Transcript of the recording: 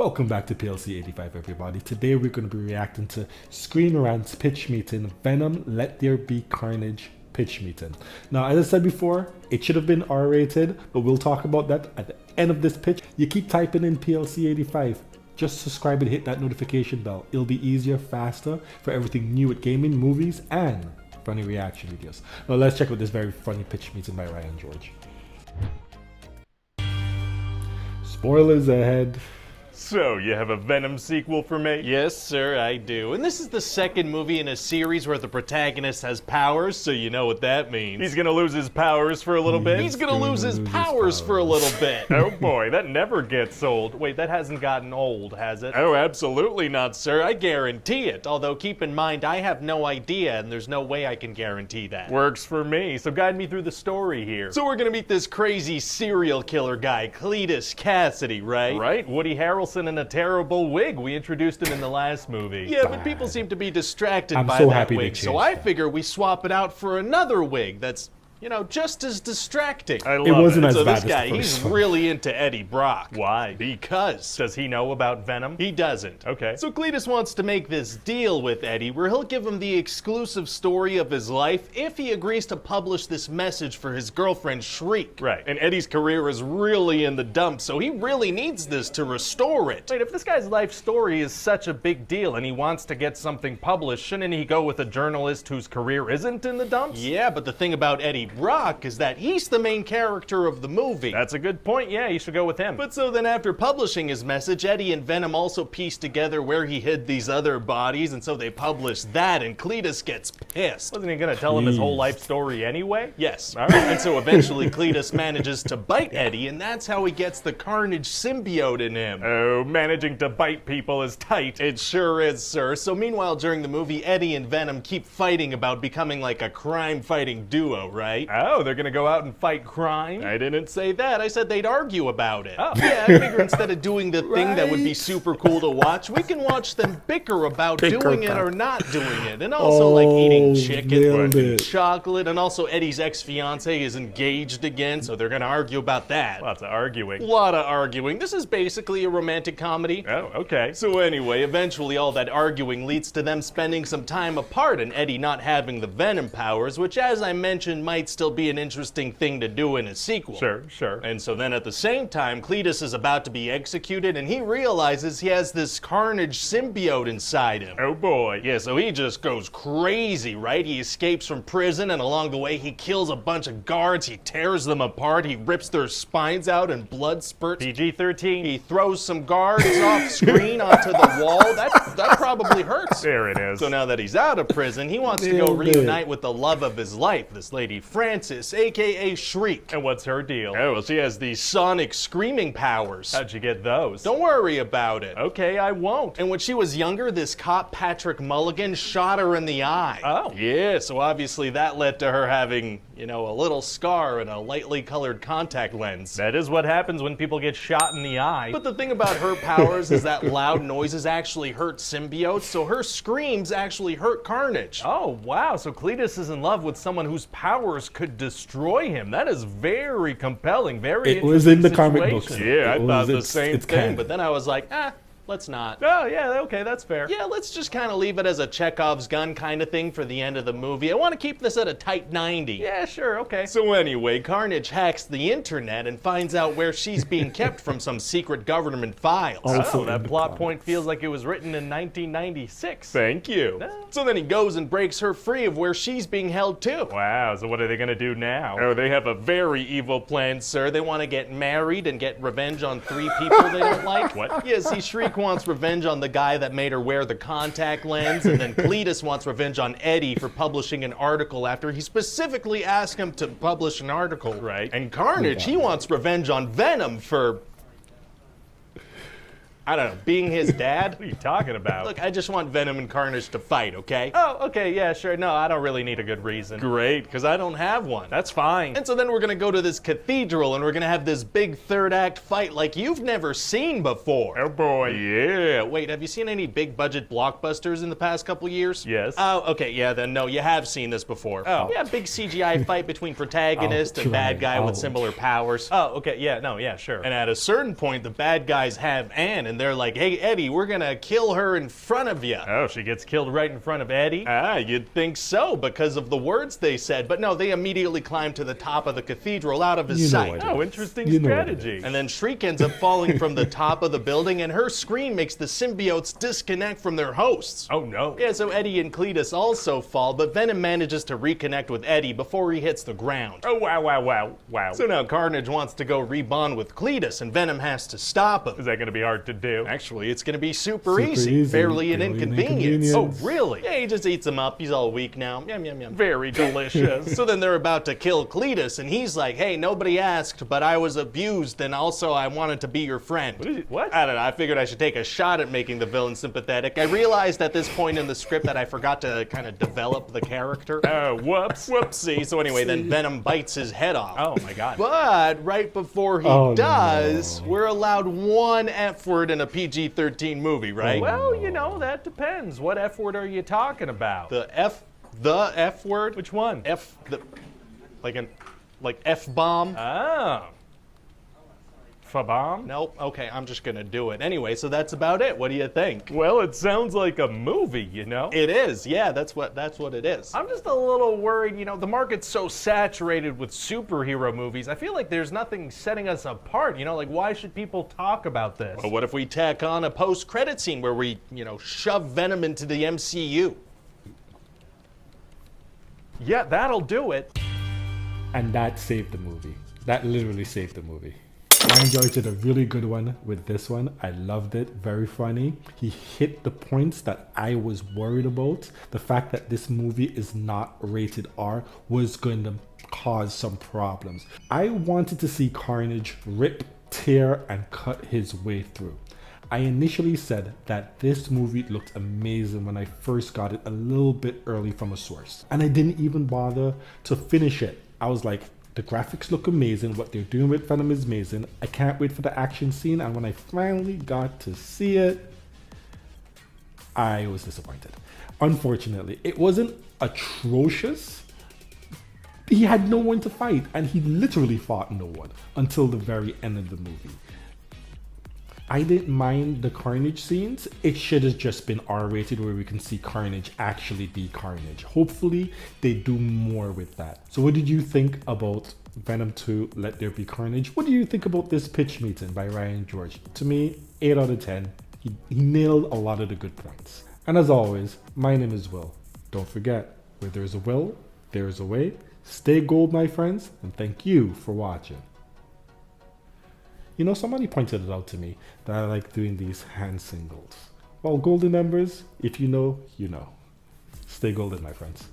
Welcome back to PLC 85 everybody. Today we're going to be reacting to Screen Rant's pitch meeting, Venom Let There Be Carnage pitch meeting. Now, as I said before, it should have been R-rated, but we'll talk about that at the end of this pitch. You keep typing in PLC 85. Just subscribe and hit that notification bell. It'll be easier, faster for everything new with gaming, movies, and funny reaction videos. Now let's check out this very funny pitch meeting by Ryan George. Spoilers ahead. So, you have a Venom sequel for me? Yes, sir, I do. And this is the second movie in a series where the protagonist has powers, so you know what that means. He's gonna lose his powers for a little bit? He's gonna lose his powers for a little bit. Oh boy, that never gets old. Wait, that hasn't gotten old, has it? Oh, absolutely not, sir. I guarantee it. Although, keep in mind, I have no idea, and there's no way I can guarantee that. Works for me, so guide me through the story here. So we're gonna meet this crazy serial killer guy, Cletus Cassidy, right? Right, Woody Harrelson in a terrible wig. We introduced him in the last movie. Yeah, but people seem to be distracted I'm by so that happy they wig, so changed I that. figure we swap it out for another wig that's, you know, just as distracting. I love It wasn't as So bad this as guy, the he's first one. really into Eddie Brock. Why? Because Does he know about Venom? he doesn't. Okay. So Cletus wants to make this deal with Eddie where he'll give him the exclusive story of his life if he agrees to publish this message for his girlfriend Shriek. Right. And Eddie's career is really in the dumps, so he really needs this to restore it. Wait, if this guy's life story is such a big deal and he wants to get something published, shouldn't he go with a journalist whose career isn't in the dumps? Yeah, but the thing about Eddie Brock is that he's the main character of the movie. That's a good point. Yeah, you should go with him. But so then after publishing his message, Eddie and Venom also pieced together where he hid these other bodies, and so they published that, and Cletus gets pissed. Wasn't he gonna tell him his whole Jeez. life story anyway? Yes. All right. And so eventually Cletus manages to bite Eddie, and that's how he gets the Carnage symbiote in him. Oh, managing to bite people is tight. It sure is, sir. So meanwhile, during the movie, Eddie and Venom keep fighting about becoming like a crime-fighting duo, right? Oh, they're gonna go out and fight crime? I didn't say that. I said they'd argue about it. Oh. Yeah, I figure instead of doing the thing that would be Right. super cool to watch, we can watch them bicker about Bicker doing it about or not doing it. And also like eating chicken nailed and it. chocolate. And also Eddie's ex-fiance is engaged again, so they're gonna argue about that. Lots of arguing. A lot of arguing. This is basically a romantic comedy. Oh, okay. So anyway, eventually all that arguing leads to them spending some time apart and Eddie not having the Venom powers, which as I mentioned might still be an interesting thing to do in a sequel. Sure, sure. And so then at the same time, Cletus is about to be executed and he realizes he has this Carnage symbiote inside him. Oh boy. Yeah, so he just goes crazy, right? He escapes from prison and along the way he kills a bunch of guards, he tears them apart, he rips their spines out and blood spurts. PG-13. He throws some guards off screen onto the wall. That probably hurts. There it is. So now that he's out of prison, he wants to go Nailed it. reunite with the love of his life, this lady Frances, aka Shriek. And what's her deal? Oh, well, she has these sonic screaming powers. How'd you get those? Don't worry about it. Okay, I won't. And when she was younger, this cop Patrick Mulligan shot her in the eye. Oh. Yeah, so obviously that led to her having, you know, a little scar and a lightly colored contact lens. That is what happens when people get shot in the eye. But the thing about her powers is that loud noises actually hurt symbiotes, so her screams actually hurt Carnage. Oh, wow. So Cletus is in love with someone whose powers could destroy him. That is very compelling, very It was in the interesting comic books. situation. Yeah, I It thought was- the it's- same it's thing, canon. but then I was like, let's not. Oh, yeah, okay, that's fair. Yeah, let's just kind of leave it as a Chekhov's gun kind of thing for the end of the movie. I want to keep this at a tight 90. Yeah, sure, okay. So anyway, Carnage hacks the internet and finds out where she's being kept from some secret government files. Also Oh, in that the plot comics. point feels like it was written in 1996. Thank you. So then he goes and breaks her free of where she's being held too. Wow, so what are they gonna do now? Oh, they have a very evil plan, sir. They want to get married and get revenge on 3 people they don't like. What? Yeah, see, Shriek wants revenge on the guy that made her wear the contact lens, and then Cletus wants revenge on Eddie for publishing an article after he specifically asked him to publish an article. Right. And Carnage, he wants revenge on Venom for, I don't know, being his dad. What are you talking about? Look, I just want Venom and Carnage to fight, okay? Oh, okay, yeah, sure. No, I don't really need a good reason. Great, because I don't have one. That's fine. And so then we're gonna go to this cathedral and we're gonna have this big third act fight like you've never seen before. Oh boy. Yeah. Wait, have you seen any big budget blockbusters in the past couple years? Yes. Oh, okay, yeah, then no, you have seen this before. Oh. Yeah, big CGI fight between protagonist and bad guy with similar powers. Oh, okay, yeah, no, yeah, sure. And at a certain point, the bad guys have Anne, and they're like, hey, Eddie, we're gonna kill her in front of you. Oh, she gets killed right in front of Eddie? Ah, you'd think so because of the words they said, but no, they immediately climb to the top of the cathedral out of his You know sight. what Oh, interesting You know what it strategy. And then Shriek ends up falling from the top of the building, and her scream makes the symbiotes disconnect from their hosts. Oh no. Yeah, so Eddie and Cletus also fall, but Venom manages to reconnect with Eddie before he hits the ground. Oh, wow. So now Carnage wants to go rebond with Cletus, and Venom has to stop him. Is that gonna be hard to do? Actually, it's gonna be super Super easy. easy. Barely an Barely an inconvenience. inconvenience. Oh, really? Yeah, he just eats him up. He's all weak now. Yum, yum, yum. Very delicious. So then they're about to kill Cletus, and he's like, hey, nobody asked, but I was abused, and also I wanted to be your friend. What? I don't know. I figured I should take a shot at making the villain sympathetic. I realized at this point in the script that I forgot to kind of develop the character. Oh, whoops. Whoopsie. So anyway, then Venom bites his head off. Oh my god. But right before he Oh, does, no. we're allowed one F word in a PG-13 movie, right? Well, you know, that depends. What F word are you talking about? The F word? Which one? Like F-bomb? Oh. Fa-bomb? Nope. Okay, I'm just gonna do it. Anyway, so that's about it. What do you think? Well, it sounds like a movie, you know? It is. Yeah, that's what it is. I'm just a little worried, you know, the market's so saturated with superhero movies. I feel like there's nothing setting us apart, you know? Like, why should people talk about this? Well, what if we tack on a post-credit scene where we, shove Venom into the MCU? Yeah, that'll do it. And that saved the movie. That literally saved the movie. Ryan George did a really good one with this one. I loved it. Very funny. He hit the points that I was worried about. The fact that this movie is not rated R was going to cause some problems. I wanted to see Carnage rip, tear, and cut his way through. I initially said that this movie looked amazing when I first got it a little bit early from a source. And I didn't even bother to finish it. I was like, the graphics look amazing. What they're doing with Venom is amazing. I can't wait for the action scene. And when I finally got to see it, I was disappointed. Unfortunately, it wasn't atrocious. He had no one to fight, and he literally fought no one until the very end of the movie. I didn't mind the Carnage scenes. It should have just been R-rated where we can see Carnage actually be Carnage. Hopefully they do more with that. So what did you think about Venom 2 Let There Be Carnage? What do you think about this pitch meeting by Ryan George? To me, 8 out of 10. He nailed a lot of the good points. And as always, my name is Will. Don't forget, where there's a will, there is a way. Stay gold, my friends, and thank you for watching. You know, somebody pointed it out to me that I like doing these hand singles. Well, golden members, if you know, you know. Stay golden, my friends.